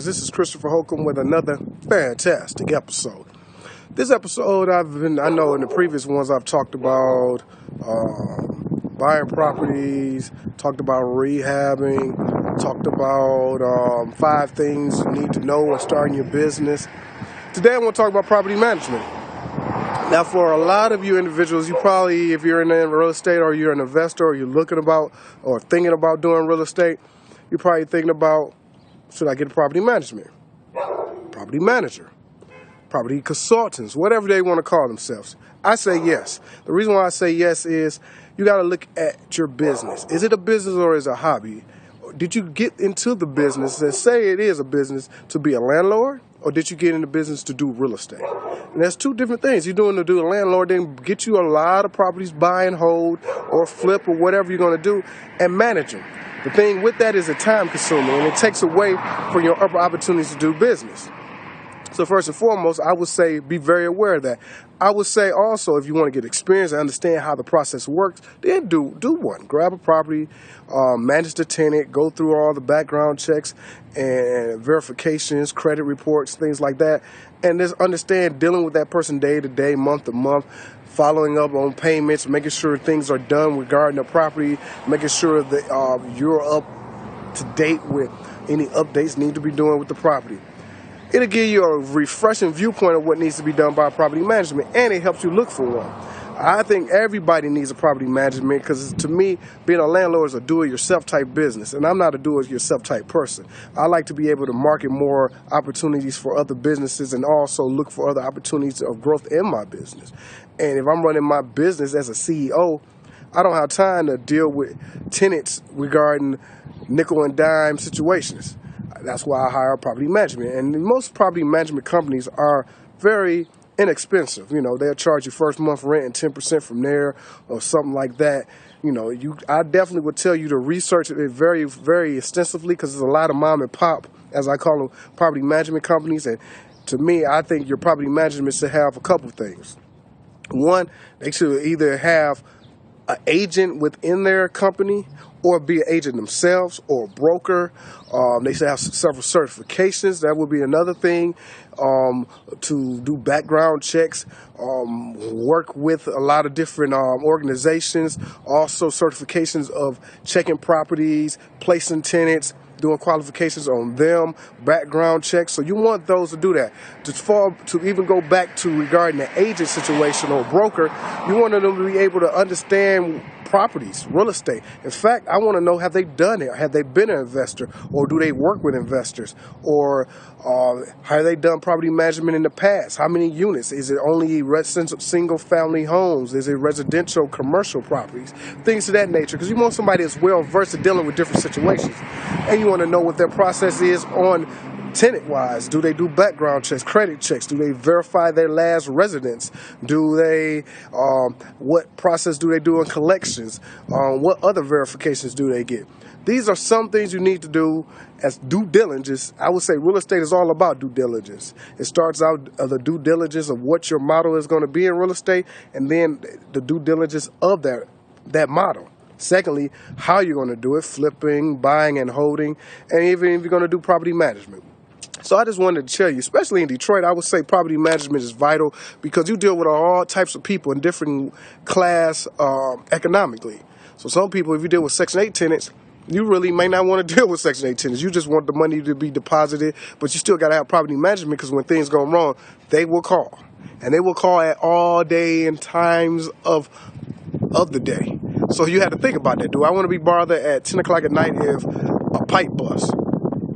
This is Christopher Holcomb with another fantastic episode. This episode, I know in the previous ones I've talked about buying properties, talked about rehabbing, talked about 5 things you need to know when starting your business. Today I want to talk about property management. Now, for a lot of you individuals, you probably, if you're in real estate or you're an investor or you're looking about or thinking about doing real estate, you're probably thinking about, should I get a property management? Property manager, property consultants, whatever they want to call themselves. I say yes. The reason why I say yes is you got to look at your business. Is it a business or is it a hobby? Did you get into the business and say it is a business to be a landlord, or did you get into business to do real estate? And that's 2 different things. You're doing to do a landlord, then get you a lot of properties, buy and hold, or flip, or whatever you're going to do, and manage them. The thing with that is a time consumer, and it takes away from your other opportunities to do business. So first and foremost, I would say be very aware of that. I would say also, if you want to get experience and understand how the process works, then do one. Grab a property, manage the tenant, go through all the background checks and verifications, credit reports, things like that, and just understand dealing with that person day to day, month to month, following up on payments, making sure things are done regarding the property, making sure that you're up to date with any updates need to be doing with the property. It'll give you a refreshing viewpoint of what needs to be done by property management, and it helps you look for one. I think everybody needs a property management because, to me, being a landlord is a do-it-yourself type business, and I'm not a do-it-yourself type person. I like to be able to market more opportunities for other businesses and also look for other opportunities of growth in my business. And if I'm running my business as a CEO, I don't have time to deal with tenants regarding nickel and dime situations. That's why I hire property management. And most property management companies are very inexpensive. You know, they'll charge you first month rent and 10% from there or something like that. You know, I definitely would tell you to research it very, very extensively because there's a lot of mom and pop, as I call them, property management companies. And to me, I think your property management should have a couple of things. One, they should either have an agent within their company or be an agent themselves or a broker. They should have several certifications. That would be another thing, to do background checks, work with a lot of different organizations, also certifications of checking properties, placing tenants, doing qualifications on them, background checks. So you want those to do that. To even go back to regarding the agent situation or broker, you want them to be able to understand properties, real estate. In fact, I want to know, have they done it? Have they been an investor, or do they work with investors? Or have they done property management in the past? How many units? Is it only single family homes? Is it residential, commercial properties? Things of that nature. Because you want somebody that's well versed in dealing with different situations. And you want to know what their process is on tenant-wise. Do they do background checks, credit checks? Do they verify their last residence? Do they, what process do they do in collections? What other verifications do they get? These are some things you need to do as due diligence. I would say real estate is all about due diligence. It starts out the due diligence of what your model is going to be in real estate, and then the due diligence of that model. Secondly, how you're going to do it, flipping, buying and holding, and even if you're going to do property management. So I just wanted to tell you, especially in Detroit, I would say property management is vital because you deal with all types of people in different class economically. So some people, if you deal with Section 8 tenants, you really may not want to deal with Section 8 tenants. You just want the money to be deposited, but you still got to have property management because when things go wrong, they will call. And they will call at all day and times of the day. So you have to think about that. Do I want to be bothered at 10 o'clock at night if a pipe busts?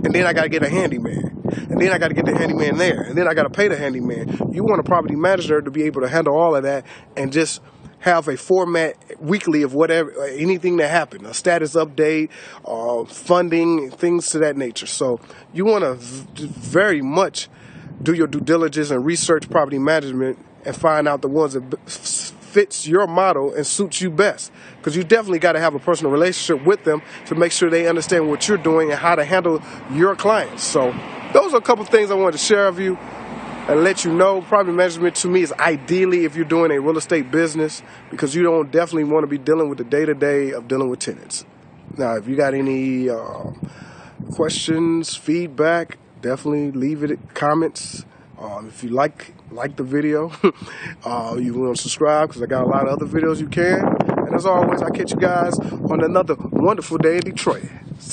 And then I got to get a handyman. And then I got to get the handyman there. And then I got to pay the handyman. You want a property manager to be able to handle all of that and just have a format weekly of whatever, anything that happened, a status update, funding, things to that nature. So you want to very much do your due diligence and research property management and find out the ones that fits your model and suits you best, because you definitely got to have a personal relationship with them to make sure they understand what you're doing and how to handle your clients. So those are a couple things I wanted to share with you and let you know. Property management to me is ideally if you're doing a real estate business, because you don't definitely want to be dealing with the day-to-day of dealing with tenants. Now, if you got any questions, feedback, definitely leave it comments. If you like the video, you want to subscribe because I got a lot of other videos you can. And as always, I catch you guys on another wonderful day in Detroit.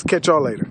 Catch y'all later.